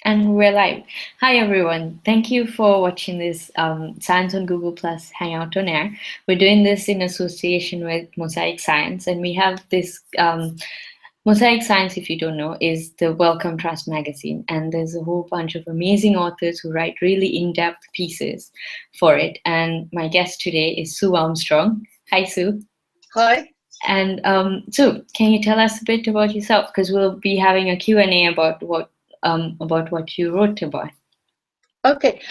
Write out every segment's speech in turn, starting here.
And we're live. Hi, everyone. Thank you for watching this Science on Google Plus Hangout on Air. We're doing this in association with Mosaic Science, and we have this Mosaic Science, if you don't know, is the Wellcome Trust magazine, and there's a whole bunch of amazing authors who write really in-depth pieces for it. And my guest today is Sue Armstrong. Hi, Sue. Hi. And Sue, can you tell us a bit about yourself? Because we'll be having a Q&A about what you wrote about. Okay,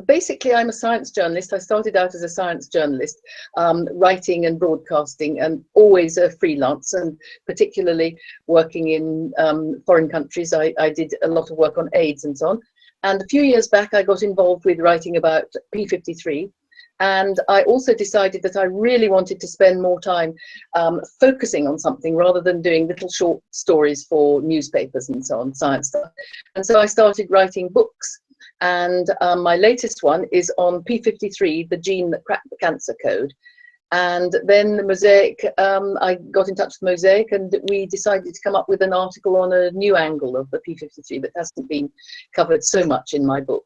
basically I'm a science journalist. I started out as a science journalist, writing and broadcasting, and always a freelance, and particularly working in foreign countries. I did a lot of work on AIDS and so on. And a few years back, I got involved with writing about P53. And I also decided that I really wanted to spend more time focusing on something rather than doing little short stories for newspapers and so on, science stuff. And so I started writing books. And my latest one is on P53, the gene that cracked the cancer code. And then the Mosaic, I got in touch with Mosaic, and we decided to come up with an article on a new angle of the P53 that hasn't been covered so much in my book.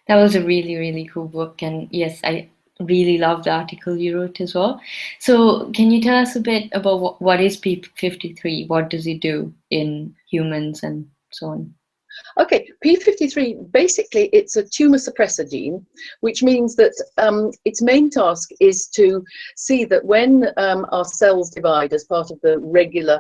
That was a really, really cool book. And yes, I really loved the article you wrote as well. So can you tell us a bit about what is P53? What does it do in humans and so on? Okay, P53, basically it's a tumor suppressor gene, which means that its main task is to see that when our cells divide as part of the regular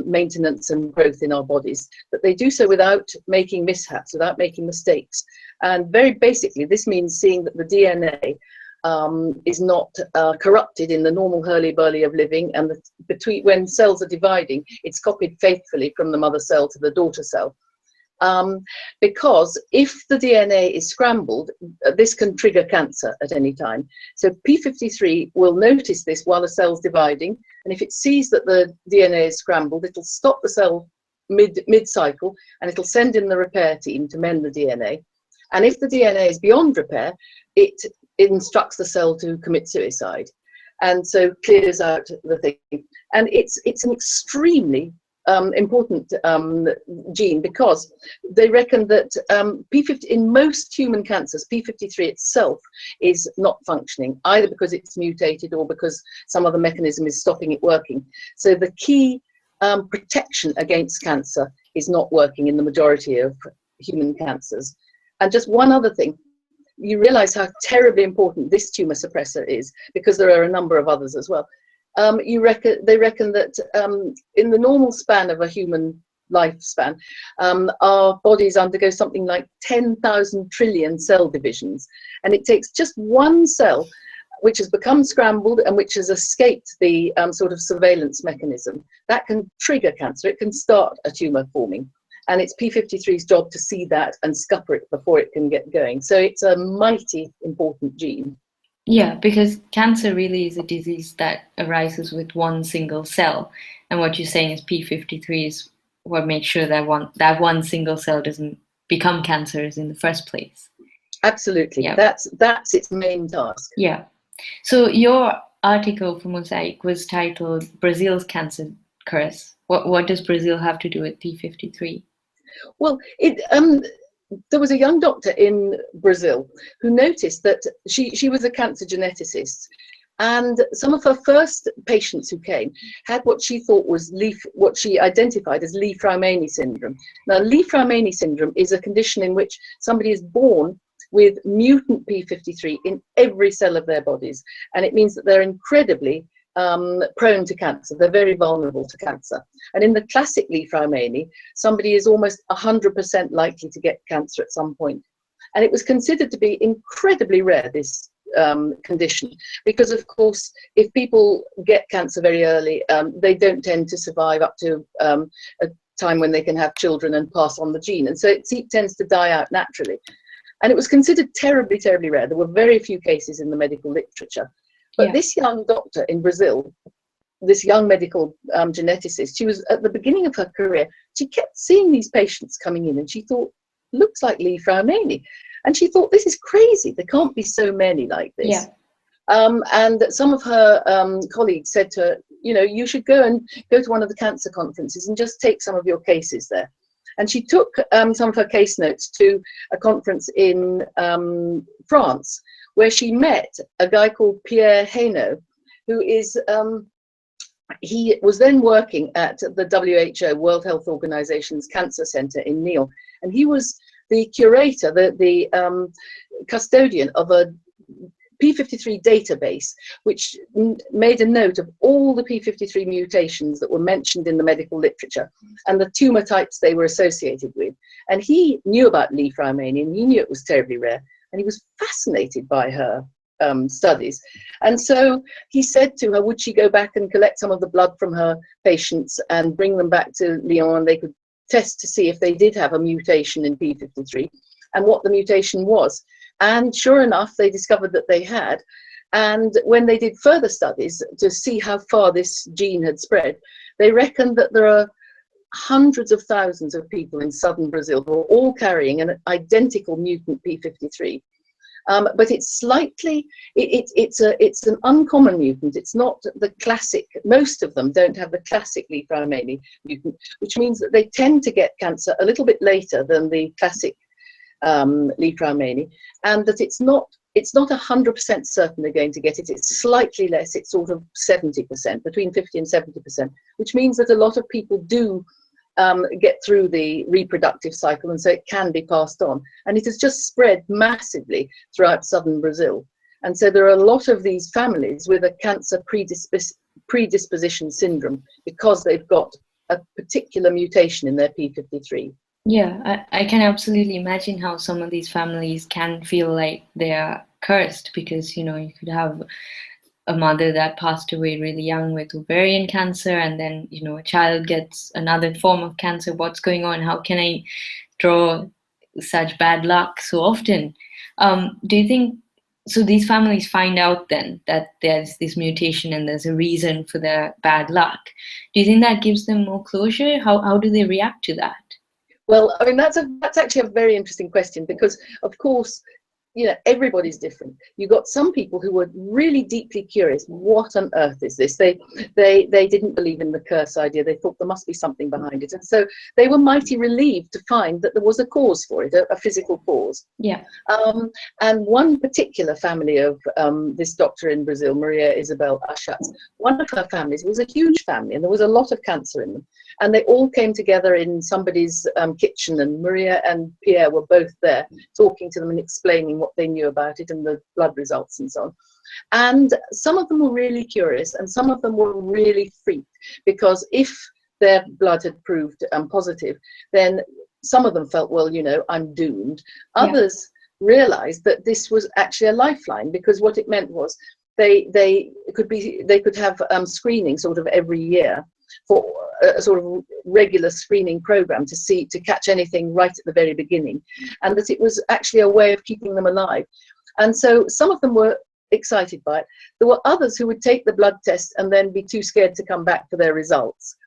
maintenance and growth in our bodies, that they do so without making mishaps, without making mistakes. And very basically, this means seeing that the DNA is not corrupted in the normal hurly-burly of living, and when cells are dividing, it's copied faithfully from the mother cell to the daughter cell. Because if the DNA is scrambled, this can trigger cancer at any time. So P53 will notice this while the cell's dividing, and if it sees that the DNA is scrambled, it'll stop the cell mid-cycle, and it'll send in the repair team to mend the DNA. And if the DNA is beyond repair, it instructs the cell to commit suicide, and so clears out the thing. And it's an extremely important gene, because they reckon that P50 in most human cancers, P53 itself is not functioning, either because it's mutated or because some other mechanism is stopping it working. So the key protection against cancer is not working in the majority of human cancers. And just one other thing, you realize how terribly important this tumor suppressor is, because there are a number of others as well. They reckon that in the normal span of a human lifespan, our bodies undergo something like 10,000 trillion cell divisions, and it takes just one cell which has become scrambled and which has escaped the sort of surveillance mechanism that can trigger cancer. It can start a tumor forming, and it's P53's job to see that and scupper it before it can get going. So it's a mighty important gene. Yeah, because cancer really is a disease that arises with one single cell. And what you're saying is P53 is what makes sure that one single cell doesn't become cancerous in the first place. Absolutely. Yeah. That's its main task. Yeah. So your article for Mosaic was titled Brazil's Cancer Curse. What does Brazil have to do with P53? Well, there was a young doctor in Brazil who noticed that she was a cancer geneticist, and some of her first patients who came had what she thought was what she identified as Li-Fraumeni Syndrome. Now, Li-Fraumeni Syndrome is a condition in which somebody is born with mutant P53 in every cell of their bodies, and it means that they're incredibly prone to cancer. They're very vulnerable to cancer. And in the classic Li-Fraumeni, somebody is almost 100% likely to get cancer at some point. And it was considered to be incredibly rare, this condition, because of course, if people get cancer very early, they don't tend to survive up to a time when they can have children and pass on the gene. And so it tends to die out naturally. And it was considered terribly, terribly rare. There were very few cases in the medical literature. But this young doctor in Brazil, this young medical geneticist, she was at the beginning of her career, she kept seeing these patients coming in, and she thought, looks like Li-Fraumeni. And she thought, this is crazy. There can't be so many like this. Yeah. And some of her colleagues said to her, you know, you should go to one of the cancer conferences and just take some of your cases there. And she took some of her case notes to a conference in France, where she met a guy called Pierre Hainaut, who is, he was then working at the WHO, World Health Organization's Cancer Center in Lyon. And he was the curator, the custodian of a P53 database, which made a note of all the P53 mutations that were mentioned in the medical literature and the tumor types they were associated with. And he knew about Li-Fraumeni, and he knew it was terribly rare, and he was fascinated by her studies. And so he said to her, would she go back and collect some of the blood from her patients and bring them back to Lyon, and they could test to see if they did have a mutation in P53 and what the mutation was. And sure enough, they discovered that they had. And when they did further studies to see how far this gene had spread, they reckoned that there are hundreds of thousands of people in southern Brazil who are all carrying an identical mutant P53. But it's slightly, it's an uncommon mutant. It's not the classic, most of them don't have the classic Li-Fraumeni mutant, which means that they tend to get cancer a little bit later than the classic Li-Fraumeni, and that it's not 100% certain they're going to get it. It's slightly less. It's sort of 70%, between 50 and 70%, which means that a lot of people do get through the reproductive cycle, and so it can be passed on. And it has just spread massively throughout southern Brazil. And so there are a lot of these families with a cancer predisposition syndrome because they've got a particular mutation in their P53. Yeah, I can absolutely imagine how some of these families can feel like they are cursed, because, you know, you could have a mother that passed away really young with ovarian cancer, and then, you know, a child gets another form of cancer. What's going on? How can I draw such bad luck so often? Do you think, so these families find out then that there's this mutation and there's a reason for their bad luck. Do you think that gives them more closure? How do they react to that? Well, I mean, that's actually a very interesting question, because, of course, you know, everybody's different. You got some people who were really deeply curious. What on earth is this? They didn't believe in the curse idea. They thought there must be something behind it, and so they were mighty relieved to find that there was a cause for it, a physical cause. Yeah. And one particular family of this doctor in Brazil, Maria Isabel Achatz, one of her families was a huge family, and there was a lot of cancer in them. And they all came together in somebody's kitchen, and Maria and Pierre were both there, talking to them and explaining what they knew about it and the blood results and so on. And some of them were really curious, and some of them were really freaked, because if their blood had proved positive, then some of them felt, well, you know, I'm doomed. Others realized that this was actually a lifeline, because what it meant was they could have screening sort of every year for a sort of regular screening program to catch anything right at the very beginning, and that it was actually a way of keeping them alive. And so some of them were excited by it. There were others who would take the blood test and then be too scared to come back for their results.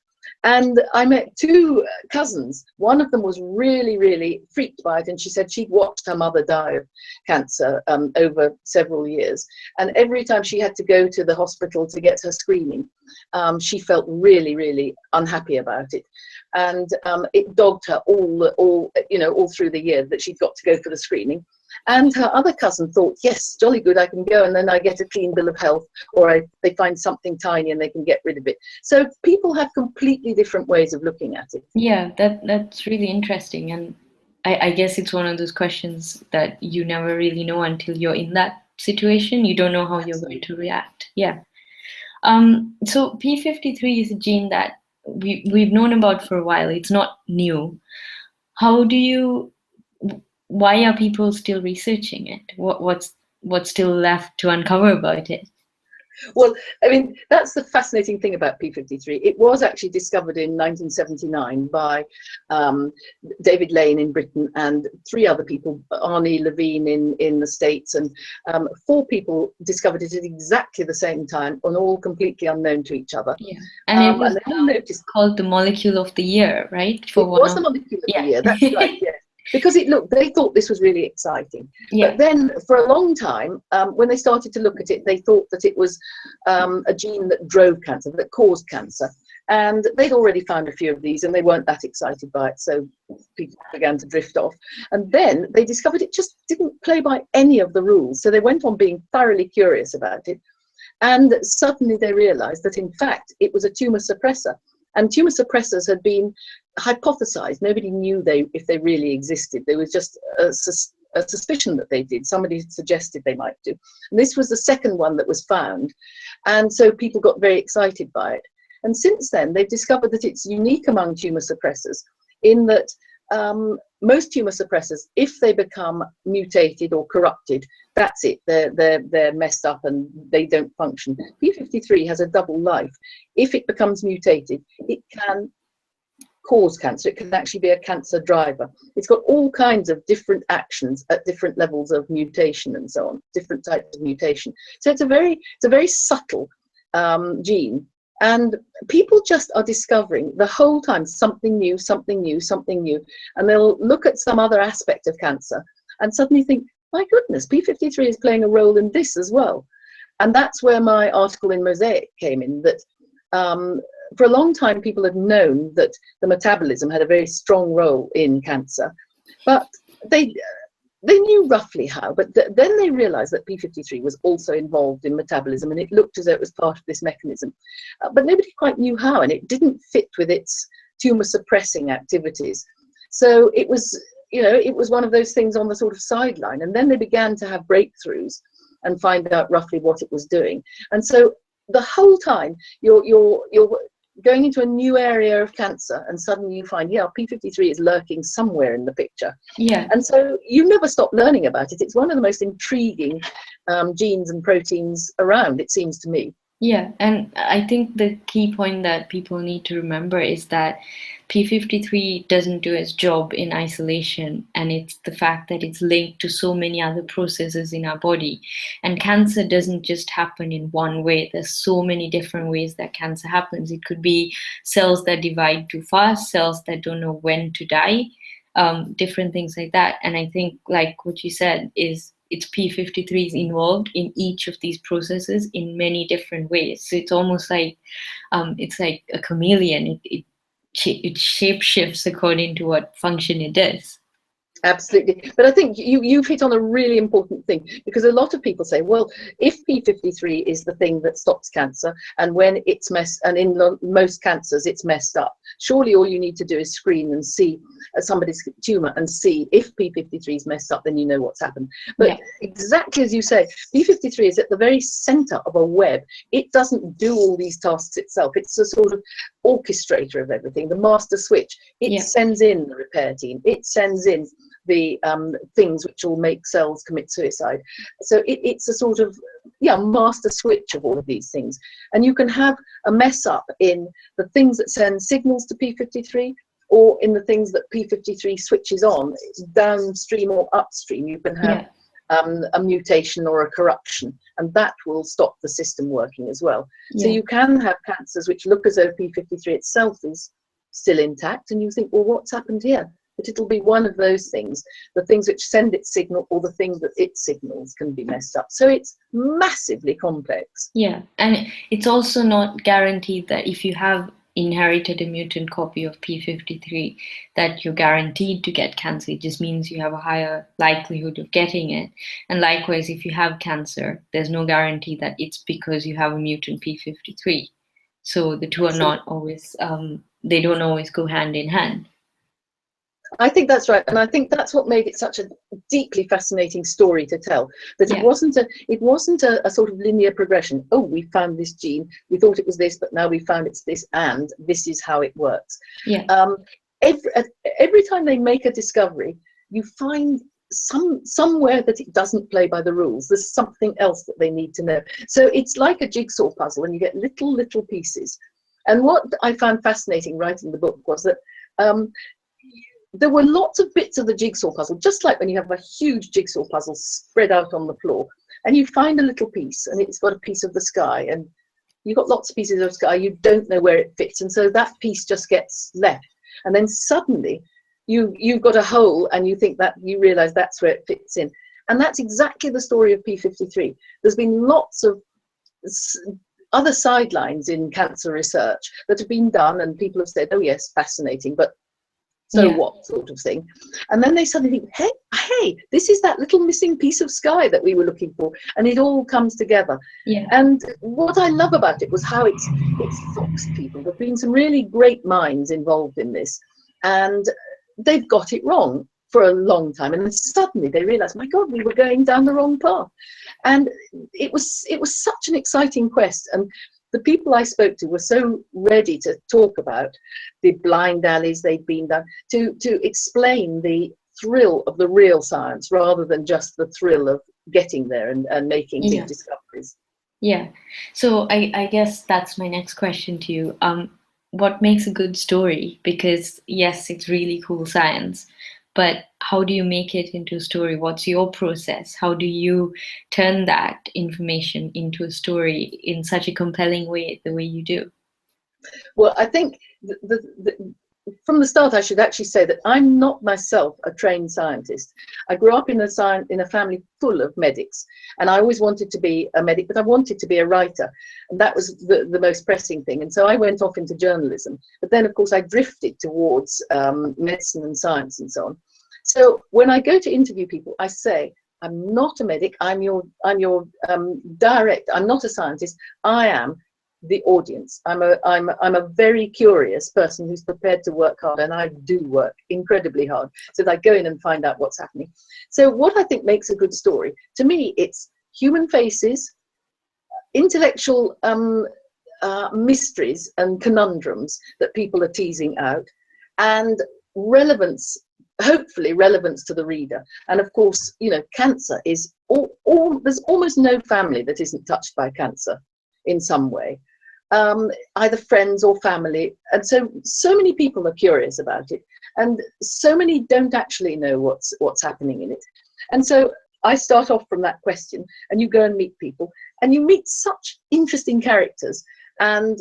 And I met two cousins. One of them was really, really freaked by it, and she said she'd watched her mother die of cancer over several years. And every time she had to go to the hospital to get her screening, she felt really, really unhappy about it. And it dogged her all through the year that she'd got to go for the screening. And her other cousin thought, yes, jolly good, I can go, and then I get a clean bill of health, or they find something tiny and they can get rid of it. So people have completely different ways of looking at it. Yeah, that's really interesting. And I guess it's one of those questions that you never really know until you're in that situation. You don't know how you're going to react. Yeah. So P53 is a gene that we've known about for a while. It's not new. Why are people still researching it? What's still left to uncover about it? Well, I mean, that's the fascinating thing about P53. It was actually discovered in 1979 by David Lane in Britain and three other people, Arnie Levine in the States, and four people discovered it at exactly the same time, and all completely unknown to each other. Yeah, and it was and they all noticed called the molecule of the year, right? It was the molecule of the year, that's right, yeah. Because they thought this was really exciting. Yeah. But then for a long time, when they started to look at it, they thought that it was a gene that drove cancer, that caused cancer. And they'd already found a few of these, and they weren't that excited by it. So people began to drift off. And then they discovered it just didn't play by any of the rules. So they went on being thoroughly curious about it. And suddenly they realized that, in fact, it was a tumor suppressor. And tumor suppressors had been hypothesized. Nobody knew if they really existed. There was just a suspicion that they did. Somebody suggested they might do. And this was the second one that was found. And so people got very excited by it. And since then, they've discovered that it's unique among tumor suppressors in that most tumor suppressors, if they become mutated or corrupted, that's it. They're messed up and they don't function. P53 has a double life. If it becomes mutated, it can cause cancer. It can actually be a cancer driver. It's got all kinds of different actions at different levels of mutation and so on, different types of mutation. So it's a very subtle gene. And people just are discovering the whole time something new, something new, something new. And they'll look at some other aspect of cancer and suddenly think, my goodness, P53 is playing a role in this as well. And that's where my article in Mosaic came in, that for a long time people had known that the metabolism had a very strong role in cancer, but they knew roughly how, but then they realized that P53 was also involved in metabolism, and it looked as though it was part of this mechanism, but nobody quite knew how, and it didn't fit with its tumor suppressing activities. So it was, it was one of those things on the sort of sideline, and then they began to have breakthroughs and find out roughly what it was doing. And so the whole time you're going into a new area of cancer, and suddenly you find, P53 is lurking somewhere in the picture. Yeah. And so you never stop learning about it. It's one of the most intriguing genes and proteins around, it seems to me. Yeah, and I think the key point that people need to remember is that P53 doesn't do its job in isolation, and it's the fact that it's linked to so many other processes in our body. And cancer doesn't just happen in one way. There's so many different ways that cancer happens. It could be cells that divide too fast, cells that don't know when to die, different things like that. And I think, like what you said, is it's P53 is involved in each of these processes in many different ways. So it's almost like it's like a chameleon. It shape shifts according to what function it does. Absolutely. But I think you've hit on a really important thing, because a lot of people say, well, if P53 is the thing that stops cancer, and when it's and in most cancers it's messed up, surely all you need to do is screen and see somebody's tumor and see if P53 is messed up, then you know what's happened. But exactly as you say, P53 is at the very center of a web. It doesn't do all these tasks itself. It's a sort of orchestrator of everything, the master switch. It sends in the repair team. It sends in the things which will make cells commit suicide. So it's a sort of master switch of all of these things. And you can have a mess up in the things that send signals to P53, or in the things that P53 switches on, downstream or upstream. You can have a mutation or a corruption, and that will stop the system working as well. So you can have cancers which look as though P53 itself is still intact, and you think, well, what's happened here? But it'll be one of those things. The things which send its signal, or the things that it signals, can be messed up. So it's massively complex. Yeah, and it's also not guaranteed that if you have inherited a mutant copy of P53 that you're guaranteed to get cancer. It just means you have a higher likelihood of getting it. And likewise, if you have cancer, there's no guarantee that it's because you have a mutant P53. So the two are not always, they don't always go hand in hand. I think that's right, and I think that's what made it such a deeply fascinating story to tell. That it wasn't a sort of linear progression. Oh, we found this gene. We thought it was this, but now we found it's this, and this is how it works. Yeah. Every time they make a discovery, you find somewhere that it doesn't play by the rules. There's something else that they need to know. So it's like a jigsaw puzzle, and you get little pieces. And what I found fascinating writing the book was that there were lots of bits of the jigsaw puzzle, just like when you have a huge jigsaw puzzle spread out on the floor, and you find a little piece, and it's got a piece of the sky, and you've got lots of pieces of sky, you don't know where it fits, and so that piece just gets left. And then suddenly you've got a hole, and you think that you realize that's where it fits in. And that's exactly the story of P53. There's been lots of other sidelines in cancer research that have been done, and people have said, oh yes, fascinating, but so what sort of thing. And then they suddenly think, hey, this is that little missing piece of sky that we were looking for, and it all comes together. And what I love about it was how it's foxed people. There've been some really great minds involved in this, and they've got it wrong for a long time, and then suddenly they realize, my God, we were going down the wrong path. And it was such an exciting quest, and the people I spoke to were so ready to talk about the blind alleys they'd been down, to explain the thrill of the real science rather than just the thrill of getting there and making big discoveries. So I guess that's my next question to you. What makes a good story? Because yes, it's really cool science, but how do you make it into a story? What's your process? How do you turn that information into a story in such a compelling way, the way you do? Well, I think from the start, I should actually say that I'm not myself a trained scientist. I grew up in a family full of medics, and I always wanted to be a medic, but I wanted to be a writer, and that was the most pressing thing. And so I went off into journalism, but then of course I drifted towards medicine and science and so on. So when I go to interview people, I say, I'm not a medic, I'm your direct, I'm not a scientist, I am the audience. I'm a very curious person who's prepared to work hard, and I do work incredibly hard so that I go in and find out what's happening. So what I think makes a good story, to me, it's human faces, intellectual mysteries and conundrums that people are teasing out, and relevance, hopefully relevance to the reader. And of course, you know, cancer is there's almost no family that isn't touched by cancer in some way, either friends or family. And so many people are curious about it, and so many don't actually know what's happening in it. And so I start off from that question, and you go and meet people, and you meet such interesting characters, and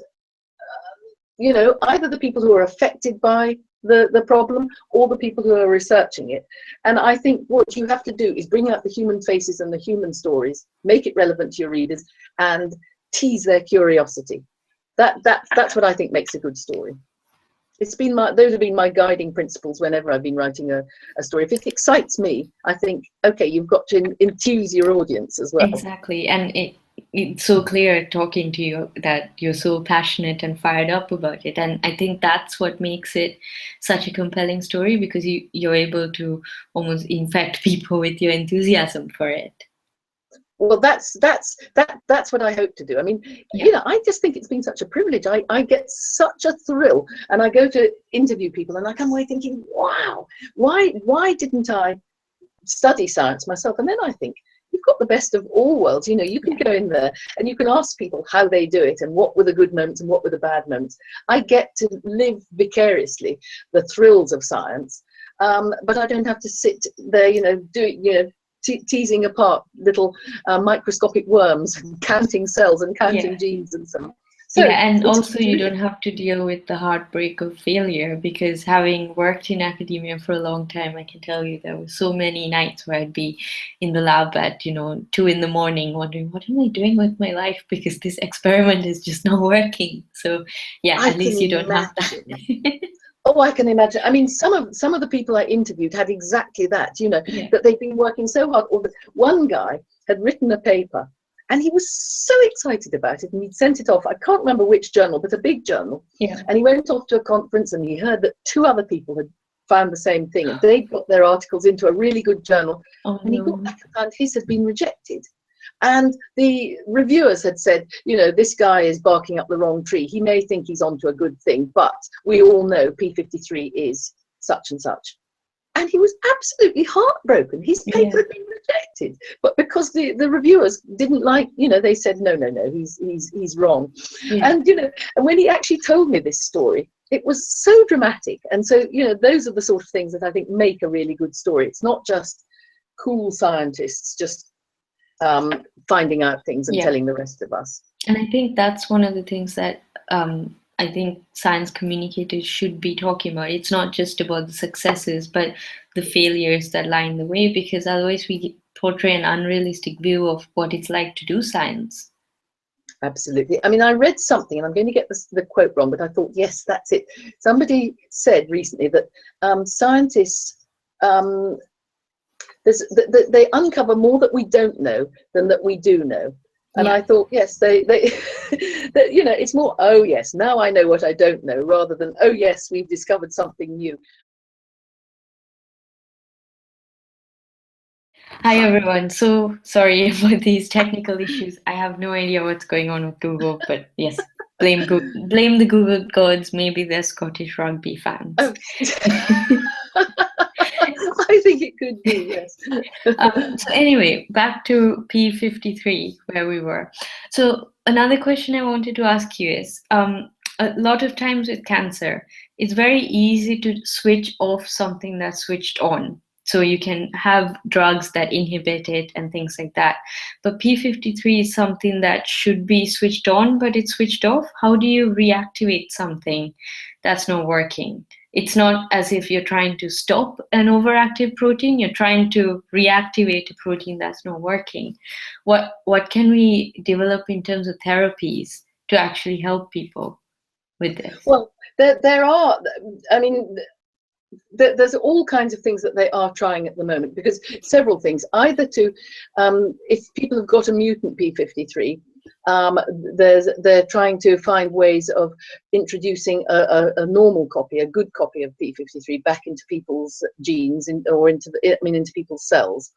you know, either the people who are affected by the problem or the people who are researching it. And I think what you have to do is bring out the human faces and the human stories, make it relevant to your readers, and tease their curiosity. That's what I think makes a good story. Those have been my guiding principles whenever I've been writing a story. If it excites me, I think, okay, you've got to enthuse your audience as well. Exactly. And it's so clear talking to you that you're so passionate and fired up about it. And I think that's what makes it such a compelling story, because you're able to almost infect people with your enthusiasm for it. Well, that's what I hope to do. I mean, you know, I just think it's been such a privilege. I get such a thrill, and I go to interview people, and I come away thinking, wow, why didn't I study science myself? And then I think, you've got the best of all worlds. You know, you can go in there and you can ask people how they do it and what were the good moments and what were the bad moments. I get to live vicariously the thrills of science, but I don't have to sit there, you know, teasing apart little microscopic worms and counting cells and counting genes and so on. So and also you don't have to deal with the heartbreak of failure, because having worked in academia for a long time, I can tell you there were so many nights where I'd be in the lab at 2 in the morning wondering, what am I doing with my life, because this experiment is just not working. So at least you don't have that. Oh, I can imagine. I mean, some of the people I interviewed had exactly that, you know, that they've been working so hard. Or one guy had written a paper, and he was so excited about it, and he'd sent it off. I can't remember which journal, but a big journal. And he went off to a conference, and he heard that 2 other people had found the same thing, and they'd got their articles into a really good journal. And he got back and found his had been rejected. And the reviewers had said, you know, this guy is barking up the wrong tree. He may think he's onto a good thing, but we all know P53 is such and such. And he was absolutely heartbroken. His paper had been rejected, but because the reviewers didn't like, you know, they said, no, he's wrong. And, you know, and when he actually told me this story, it was so dramatic. And so, you know, those are the sort of things that I think make a really good story. It's not just cool scientists just finding out things and telling the rest of us. And I think that's one of the things that I think science communicators should be talking about. It's not just about the successes, but the failures that lie in the way, because otherwise we portray an unrealistic view of what it's like to do science. Absolutely. I mean, I read something, and I'm going to get the quote wrong, but I thought, yes, that's it. Somebody said recently that scientists, they uncover more that we don't know than that we do know. And I thought, yes, they you know, it's more, oh yes, now I know what I don't know, rather than, oh yes, we've discovered something new. Hi everyone. So sorry about these technical issues. I have no idea what's going on with Google, but yes, blame the Google gods. Maybe they're Scottish rugby fans. Oh. I think it could be, yes. So anyway, back to P53 where we were. So another question I wanted to ask you is, a lot of times with cancer, it's very easy to switch off something that's switched on. So you can have drugs that inhibit it and things like that. But P53 is something that should be switched on, but it's switched off. How do you reactivate something that's not working? It's not as if you're trying to stop an overactive protein, you're trying to reactivate a protein that's not working. What can we develop in terms of therapies to actually help people with this? Well, there are, I mean, there's all kinds of things that they are trying at the moment, because several things, either to, if people have got a mutant P53, they're trying to find ways of introducing a normal copy, a good copy of P53 back into people's genes, or into people's cells.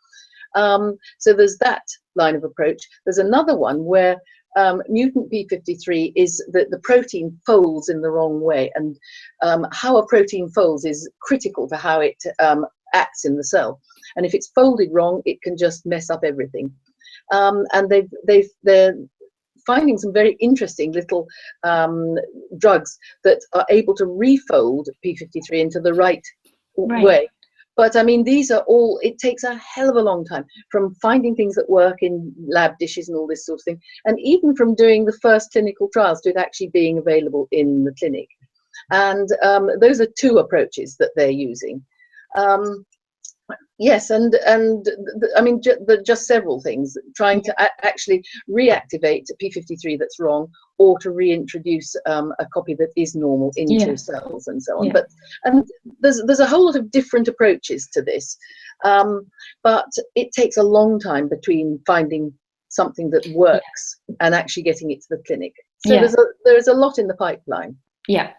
So there's that line of approach. There's another one where mutant P53 is that the protein folds in the wrong way, and how a protein folds is critical to how it acts in the cell. And if it's folded wrong, it can just mess up everything. And they're finding some very interesting little drugs that are able to refold P53 into the right way. But I mean, these are all, it takes a hell of a long time from finding things that work in lab dishes and all this sort of thing, and even from doing the first clinical trials to it actually being available in the clinic. And those are two approaches that they're using. Yes, and I mean, just several things, trying to actually reactivate P53 that's wrong, or to reintroduce a copy that is normal into cells and so on. But there's a whole lot of different approaches to this, but it takes a long time between finding something that works and actually getting it to the clinic. So there's a lot in the pipeline. Yeah.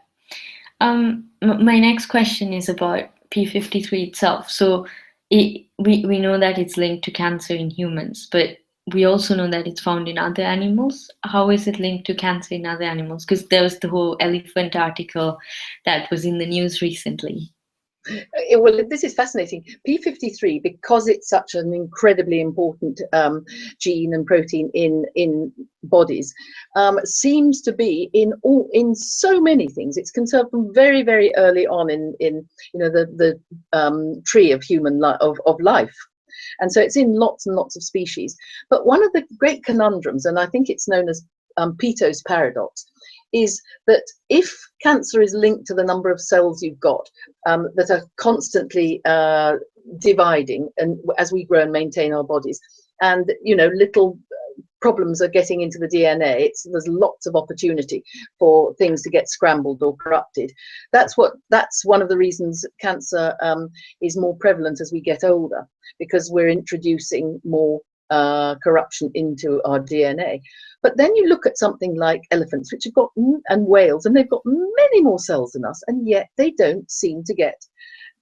My next question is about P53 itself. So we know that it's linked to cancer in humans, but we also know that it's found in other animals. How is it linked to cancer in other animals? Because there was the whole elephant article that was in the news recently. Well, this is fascinating. P53, because it's such an incredibly important gene and protein in bodies, seems to be in so many things. It's conserved from very, very early on in you know, the tree of human of life. And so it's in lots and lots of species. But one of the great conundrums, and I think it's known as Peto's paradox, is that if cancer is linked to the number of cells you've got that are constantly dividing, and as we grow and maintain our bodies, and you know, little problems are getting into the DNA, there's lots of opportunity for things to get scrambled or corrupted. That's one of the reasons cancer is more prevalent as we get older, because we're introducing more corruption into our DNA. But then you look at something like elephants, which have got, and whales, and they've got many more cells than us, and yet they don't seem to get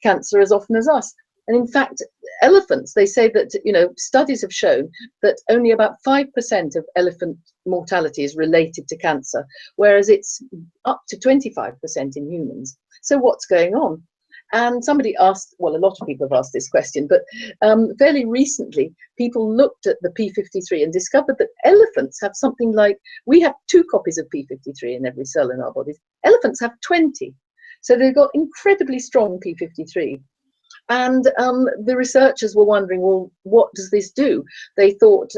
cancer as often as us. And in fact, elephants, they say that, you know, studies have shown that only about 5% of elephant mortality is related to cancer, whereas it's up to 25% in humans. So what's going on? And somebody asked, well, a lot of people have asked this question, but fairly recently, people looked at the P53 and discovered that elephants have something like, we have 2 copies of P53 in every cell in our bodies. Elephants have 20. So they've got incredibly strong P53. And the researchers were wondering, well, what does this do? They thought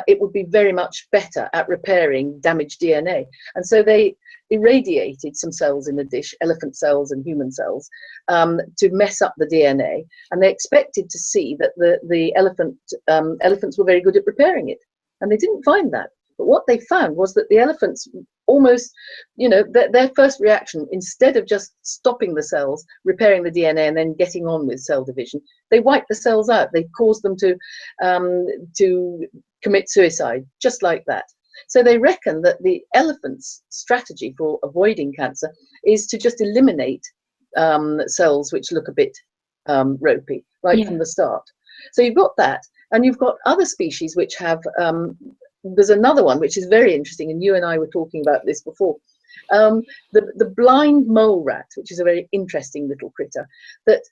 it would be very much better at repairing damaged DNA. And so they irradiated some cells in the dish, elephant cells and human cells, to mess up the DNA. And they expected to see that the elephants were very good at repairing it. And they didn't find that. But what they found was that the elephants almost, their first reaction, instead of just stopping the cells, repairing the DNA, and then getting on with cell division, they wiped the cells out. They caused them to commit suicide, just like that. So they reckon that the elephant's strategy for avoiding cancer is to just eliminate cells which look a bit ropey right from the start. So you've got that, and you've got other species which have, there's another one which is very interesting, and you and I were talking about this before. The blind mole rat, which is a very interesting little critter that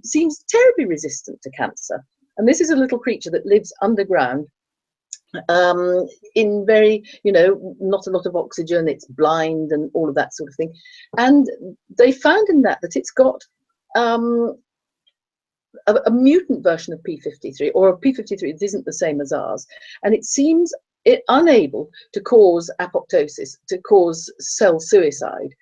seems terribly resistant to cancer. And this is a little creature that lives underground in very, not a lot of oxygen, it's blind and all of that sort of thing. And they found in that it's got a mutant version of P53, or a P53 that isn't the same as ours, and it seems unable to cause apoptosis, to cause cell suicide.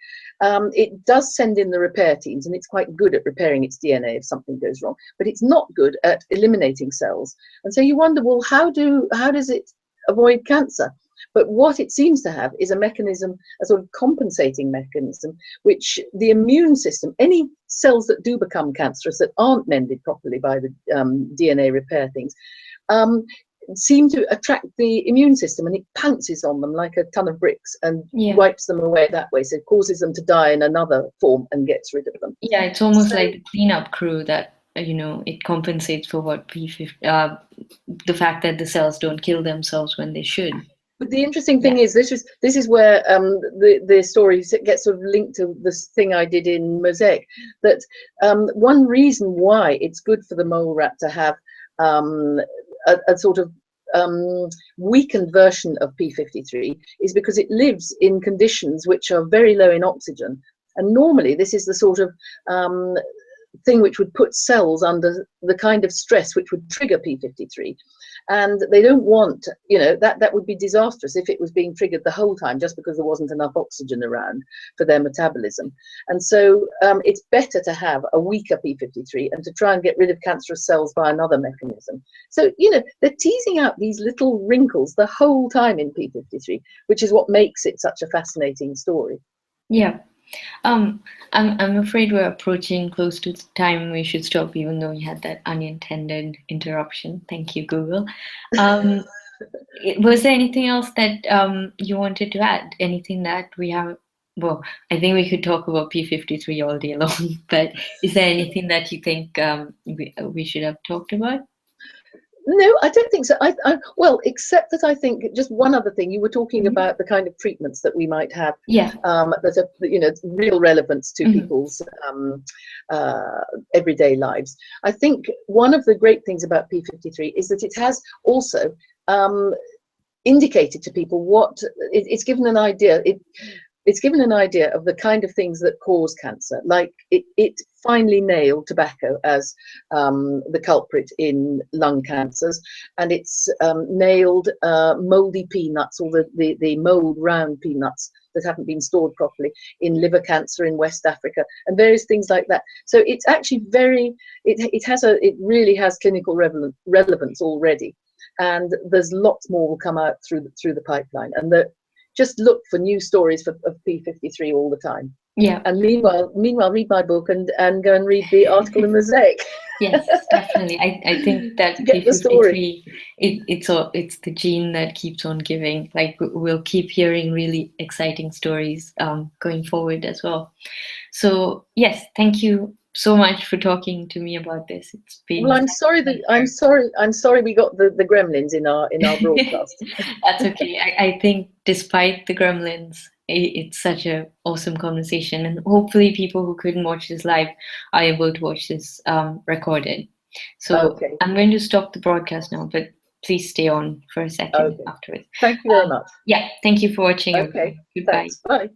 It does send in the repair teams, and it's quite good at repairing its DNA if something goes wrong, but it's not good at eliminating cells. And so you wonder, well, how does it avoid cancer? But what it seems to have is a mechanism, a sort of compensating mechanism, which the immune system, any cells that do become cancerous that aren't mended properly by the DNA repair things, seem to attract the immune system, and it pounces on them like a ton of bricks and wipes them away that way. So it causes them to die in another form and gets rid of them. Yeah, it's almost like the cleanup crew that, it compensates for what the fact that the cells don't kill themselves when they should. But the interesting thing is, this is where the story gets sort of linked to this thing I did in Mosaic, that one reason why it's good for the mole rat to have a sort of weakened version of P53 is because it lives in conditions which are very low in oxygen. And normally this is the sort of thing which would put cells under the kind of stress which would trigger P53. And they don't want, that would be disastrous if it was being triggered the whole time just because there wasn't enough oxygen around for their metabolism. And so it's better to have a weaker P53 and to try and get rid of cancerous cells by another mechanism. So, they're teasing out these little wrinkles the whole time in P53, which is what makes it such a fascinating story. Yeah. I'm afraid we're approaching close to the time we should stop, even though we had that unintended interruption. Thank you, Google. Was there anything else that you wanted to add? Anything that we have? Well, I think we could talk about P53 all day long, but is there anything that you think we should have talked about? No, I don't think so. Well, except that I think just one other thing, you were talking about the kind of treatments that we might have that are, real relevance to people's everyday lives. I think one of the great things about P53 is that it has also indicated to people what it's given an idea. It's given an idea of the kind of things that cause cancer. Like it finally nailed tobacco as the culprit in lung cancers, and it's nailed moldy peanuts, or the mold round peanuts that haven't been stored properly, in liver cancer in West Africa, and various things like that. So it's actually it really has clinical relevance already, and there's lots more will come out through the pipeline, and just look for new stories of P53 all the time. Yeah. And meanwhile, read my book and go and read the article in Mosaic. Yes, definitely. I think that P53, it's the gene that keeps on giving. Like, we'll keep hearing really exciting stories going forward as well. So yes, thank you so much for talking to me about this. It's been. Well, I'm sorry we got the gremlins in our broadcast. That's okay. I think despite the gremlins, it's such an awesome conversation, and hopefully people who couldn't watch this live are able to watch this recorded. So I'm going to stop the broadcast now, but please stay on for a second afterwards. Thank you very much. Yeah, thank you for watching. Okay, Goodbye. Thanks. Bye.